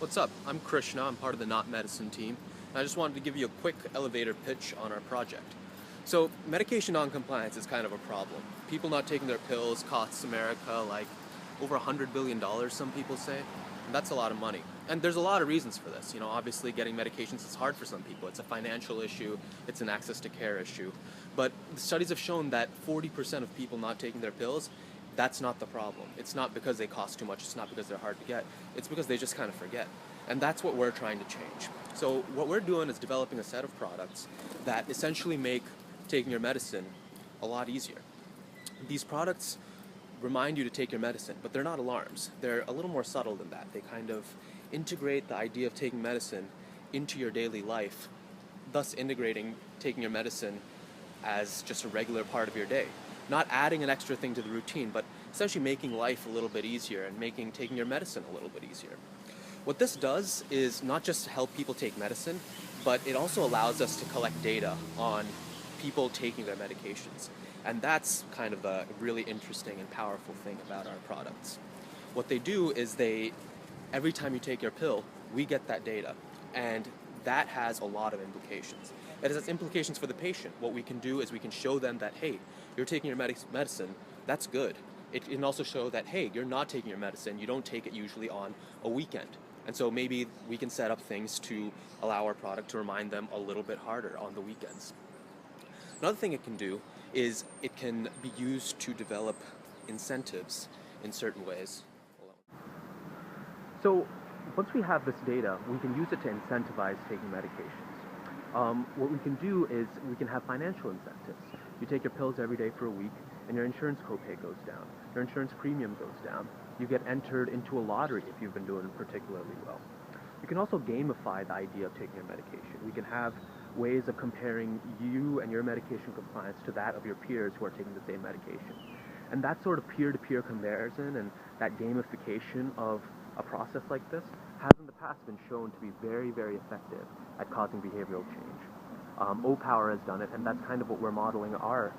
What's up? I'm Krishna. I'm part of the Not Medicine team. And I just wanted to give you a quick elevator pitch on our project. So, medication non-compliance is kind of a problem. People not taking their pills costs America like over $100 billion, some people say. And that's a lot of money. And there's a lot of reasons for this. Obviously getting medications is hard for some people. It's a financial issue, it's an access to care issue. But the studies have shown that 40% of people not taking their pills, that's not the problem. It's not because they cost too much, it's not because they're hard to get, it's because they just kind of forget. And that's what we're trying to change. So what we're doing is developing a set of products that essentially make taking your medicine a lot easier. These products remind you to take your medicine, but they're not alarms. They're a little more subtle than that. They kind of integrate the idea of taking medicine into your daily life, thus integrating taking your medicine as just a regular part of your day. Not adding an extra thing to the routine, but essentially making life a little bit easier and making taking your medicine a little bit easier. What this does is not just help people take medicine, but it also allows us to collect data on people taking their medications. And that's kind of a really interesting and powerful thing about our products. What they do is every time you take your pill, we get that data. And that has a lot of implications. It has implications for the patient. What we can do is we can show them that, hey, you're taking your medicine, that's good. It can also show that, hey, you're not taking your medicine, you don't take it usually on a weekend. And so maybe we can set up things to allow our product to remind them a little bit harder on the weekends. Another thing it can do is it can be used to develop incentives in certain ways. So once we have this data, we can use it to incentivize taking medications. What we can do is we can have financial incentives. You take your pills every day for a week, and your insurance copay goes down. Your insurance premium goes down. You get entered into a lottery if you've been doing particularly well. You can also gamify the idea of taking your medication. We can have ways of comparing you and your medication compliance to that of your peers who are taking the same medication. And that sort of peer-to-peer comparison and that gamification of a process like this has in the past been shown to be very, very effective at causing behavioral change. O-Power has done it, and that's kind of what we're modeling our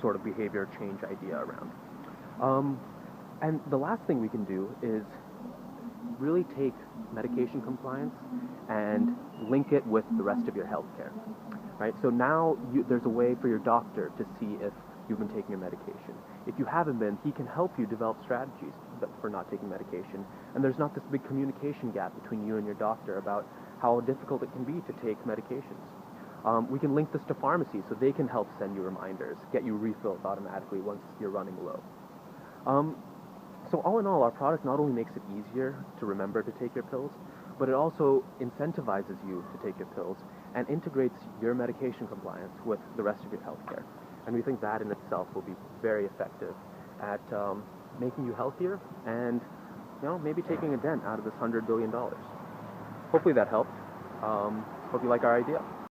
sort of behavior change idea around. And the last thing we can do is really take medication compliance and link it with the rest of your healthcare, right? So now there's a way for your doctor to see if you've been taking your medication. If you haven't been, he can help you develop strategies for not taking medication. And there's not this big communication gap between you and your doctor about how difficult it can be to take medications. We can link this to pharmacies so they can help send you reminders, get you refills automatically once you're running low. So all in all, our product not only makes it easier to remember to take your pills, but it also incentivizes you to take your pills and integrates your medication compliance with the rest of your healthcare. And we think that in itself will be very effective at making you healthier and maybe taking a dent out of this $100 billion. Hopefully that helped. Hope you like our idea.